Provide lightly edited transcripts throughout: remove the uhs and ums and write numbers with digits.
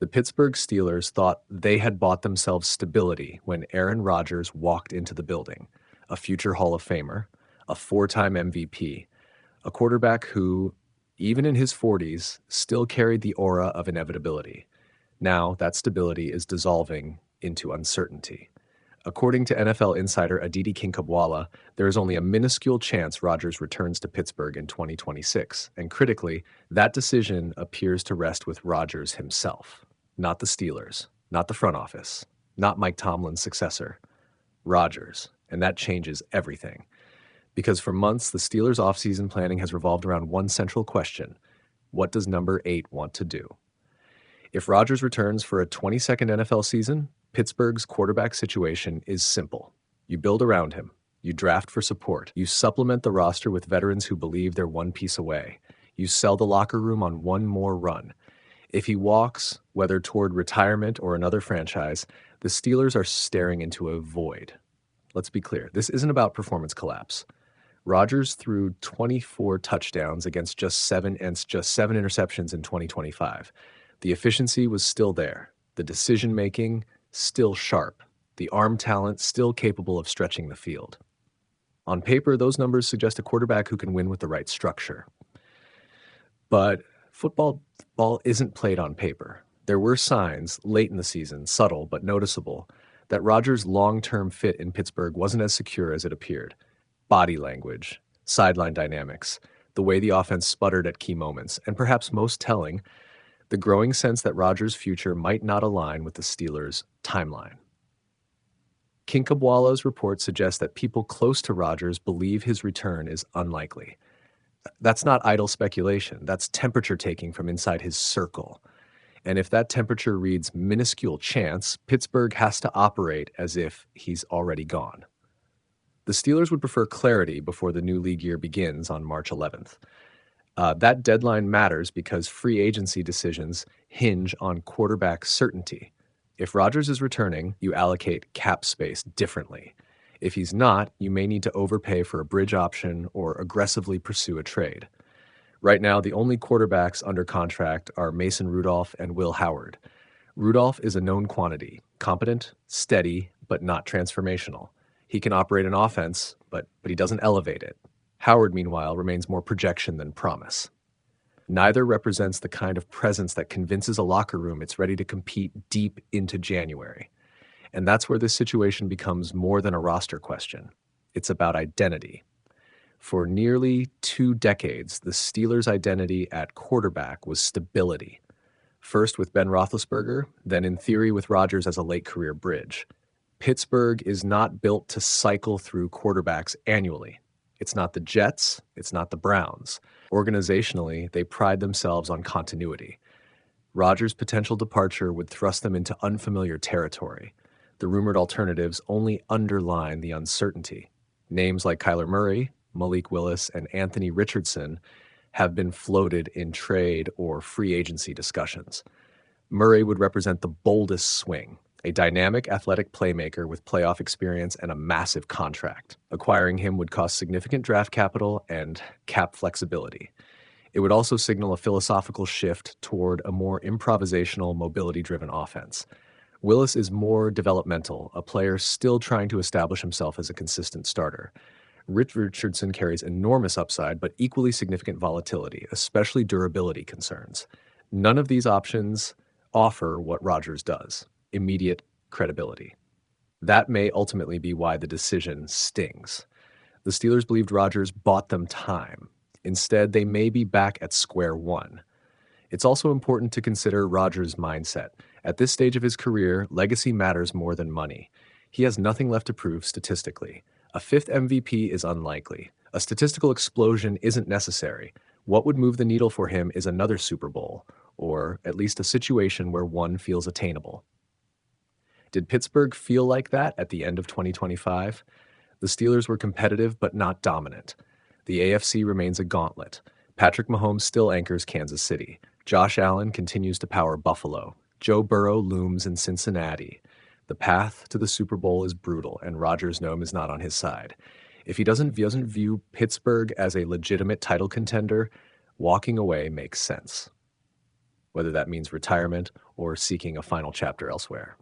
The Pittsburgh Steelers thought they had bought themselves stability when Aaron Rodgers walked into the building, a future Hall of Famer, a four-time MVP, a quarterback who, even in his 40s, still carried the aura of inevitability. Now that stability is dissolving into uncertainty. According to NFL insider Aditi Kinkhabwala, there is only a minuscule chance Rodgers returns to Pittsburgh in 2026, and critically, that decision appears to rest with Rodgers himself. Not the Steelers, not the front office, not Mike Tomlin's successor. Rodgers, and that changes everything. Because for months, the Steelers' offseason planning has revolved around one central question: what does number 8 want to do? If Rodgers returns for a 22nd NFL season, Pittsburgh's quarterback situation is simple. You build around him. You draft for support. You supplement the roster with veterans who believe they're one piece away. You sell the locker room on one more run. If he walks, whether toward retirement or another franchise, the Steelers are staring into a void. Let's be clear, this isn't about performance collapse. Rodgers threw 24 touchdowns against just seven interceptions in 2025. The efficiency was still there. The decision-making still sharp. The arm talent still capable of stretching the field. On paper, those numbers suggest a quarterback who can win with the right structure. But football isn't played on paper. There were signs late in the season, subtle but noticeable, that Rodgers' long-term fit in Pittsburgh wasn't as secure as it appeared. Body language, sideline dynamics, the way the offense sputtered at key moments, and perhaps most telling, the growing sense that Rodgers' future might not align with the Steelers' timeline. Kinkhabwala's report suggests that people close to Rodgers believe his return is unlikely. That's not idle speculation. That's temperature taking from inside his circle. And if that temperature reads minuscule chance, Pittsburgh has to operate as if he's already gone. The Steelers would prefer clarity before the new league year begins on March 11th. That deadline matters because free agency decisions hinge on quarterback certainty. If Rodgers is returning, you allocate cap space differently. If he's not, you may need to overpay for a bridge option or aggressively pursue a trade. Right now, the only quarterbacks under contract are Mason Rudolph and Will Howard. Rudolph is a known quantity, competent, steady, but not transformational. He can operate an offense, but he doesn't elevate it. Howard, meanwhile, remains more projection than promise. Neither represents the kind of presence that convinces a locker room it's ready to compete deep into January. And that's where this situation becomes more than a roster question. It's about identity. For nearly 2 decades, the Steelers' identity at quarterback was stability. First with Ben Roethlisberger, then in theory with Rodgers as a late career bridge. Pittsburgh is not built to cycle through quarterbacks annually. It's not the Jets, it's not the Browns. Organizationally, they pride themselves on continuity. Rodgers' potential departure would thrust them into unfamiliar territory. The rumored alternatives only underline the uncertainty. Names like Kyler Murray, Malik Willis, and Anthony Richardson have been floated in trade or free agency discussions. Murray would represent the boldest swing, a dynamic athletic playmaker with playoff experience and a massive contract. Acquiring him would cost significant draft capital and cap flexibility. It would also signal a philosophical shift toward a more improvisational, mobility-driven offense. Willis is more developmental, a player still trying to establish himself as a consistent starter. Richardson carries enormous upside, but equally significant volatility, especially durability concerns. None of these options offer what Rodgers does: immediate credibility. That may ultimately be why the decision stings. The Steelers believed Rodgers bought them time. Instead, they may be back at square one. It's also important to consider Rodgers' mindset. At this stage of his career, legacy matters more than money. He has nothing left to prove statistically. A 5th MVP is unlikely. A statistical explosion isn't necessary. What would move the needle for him is another Super Bowl, or at least a situation where one feels attainable. Did Pittsburgh feel like that at the end of 2025? The Steelers were competitive but not dominant. The AFC remains a gauntlet. Patrick Mahomes still anchors Kansas City. Josh Allen continues to power Buffalo. Joe Burrow looms in Cincinnati. The path to the Super Bowl is brutal, and Rodgers' gnome is not on his side. If he doesn't view Pittsburgh as a legitimate title contender, walking away makes sense. whether that means retirement or seeking a final chapter elsewhere.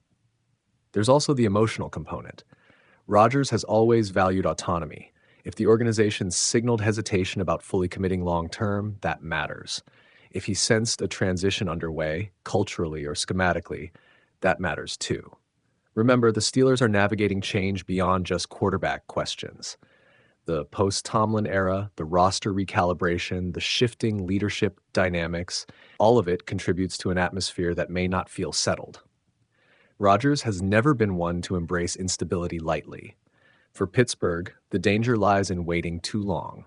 There's also the emotional component. Rodgers has always valued autonomy. If the organization signaled hesitation about fully committing long-term, that matters. If he sensed a transition underway, culturally or schematically, that matters too. Remember, the Steelers are navigating change beyond just quarterback questions. The post-Tomlin era, the roster recalibration, the shifting leadership dynamics, all of it contributes to an atmosphere that may not feel settled. Rodgers has never been one to embrace instability lightly. For Pittsburgh, the danger lies in waiting too long.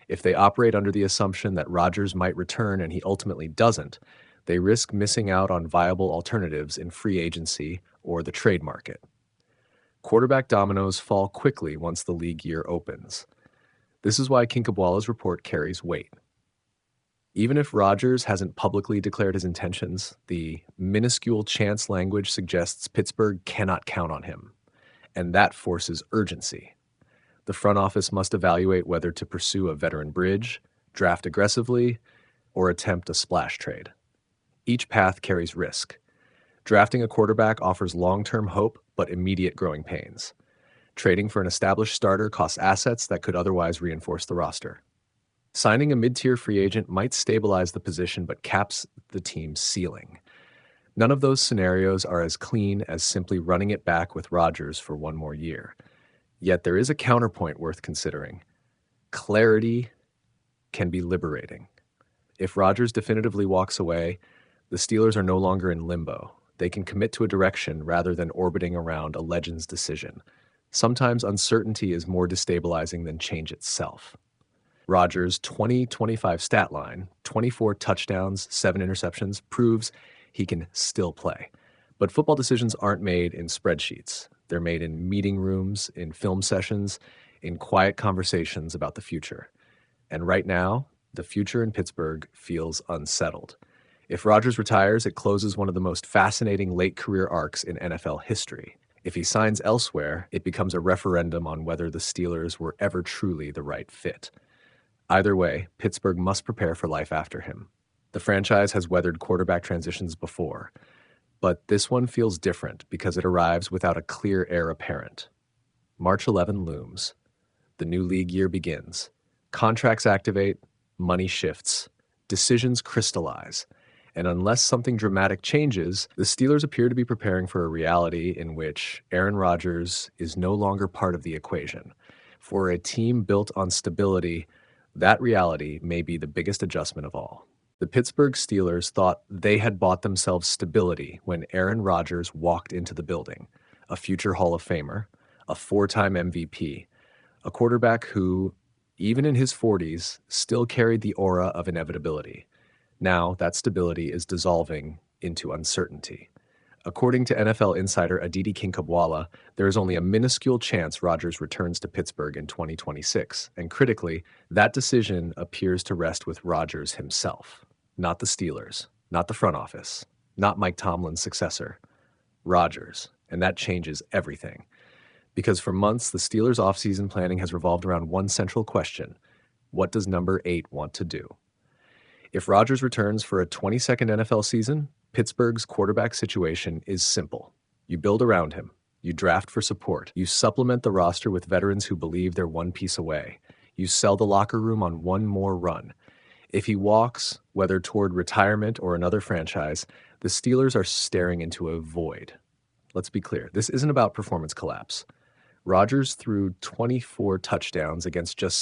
If they operate under the assumption that Rodgers might return and he ultimately doesn't, they risk missing out on viable alternatives in free agency or the trade market. Quarterback dominoes fall quickly once the league year opens. This is why Kinkhabwala's report carries weight. Even if Rodgers hasn't publicly declared his intentions, the minuscule chance language suggests Pittsburgh cannot count on him, and that forces urgency. The front office must evaluate whether to pursue a veteran bridge, draft aggressively, or attempt a splash trade. Each path carries risk. Drafting a quarterback offers long-term hope but immediate growing pains. Trading for an established starter costs assets that could otherwise reinforce the roster. Signing a mid-tier free agent might stabilize the position but caps the team's ceiling. None of those scenarios are as clean as simply running it back with Rodgers for one more year. Yet there is a counterpoint worth considering. Clarity can be liberating. If Rodgers definitively walks away, the Steelers are no longer in limbo. They can commit to a direction rather than orbiting around a legend's decision. Sometimes uncertainty is more destabilizing than change itself. Rodgers' 2025 stat line, 24 touchdowns, 7 interceptions, proves he can still play. But football decisions aren't made in spreadsheets. They're made in meeting rooms, in film sessions, in quiet conversations about the future. And right now, the future in Pittsburgh feels unsettled. If Rodgers retires, it closes one of the most fascinating late career arcs in NFL history. If he signs elsewhere, it becomes a referendum on whether the Steelers were ever truly the right fit. Either way, Pittsburgh must prepare for life after him. The franchise has weathered quarterback transitions before, but this one feels different because it arrives without a clear heir apparent. March 11 looms. The new league year begins. Contracts activate, money shifts, decisions crystallize. And unless something dramatic changes, the Steelers appear to be preparing for a reality in which Aaron Rodgers is no longer part of the equation. For a team built on stability, that reality may be the biggest adjustment of all. The Pittsburgh Steelers thought they had bought themselves stability when Aaron Rodgers walked into the building, a future Hall of Famer, a 4-time MVP, a quarterback who, even in his 40s, still carried the aura of inevitability. Now, that stability is dissolving into uncertainty. According to NFL insider Aditi Kinkhabwala, there is only a minuscule chance Rodgers returns to Pittsburgh in 2026, and critically, that decision appears to rest with Rodgers himself. Not the Steelers, not the front office, not Mike Tomlin's successor. Rodgers, and that changes everything. Because for months, the Steelers' offseason planning has revolved around one central question: what does number 8 want to do? If Rodgers returns for a 22nd NFL season, Pittsburgh's quarterback situation is simple. You build around him. You draft for support. You supplement the roster with veterans who believe they're one piece away. You sell the locker room on one more run. If he walks, whether toward retirement or another franchise, the Steelers are staring into a void. Let's be clear, this isn't about performance collapse. Rodgers threw 24 touchdowns against just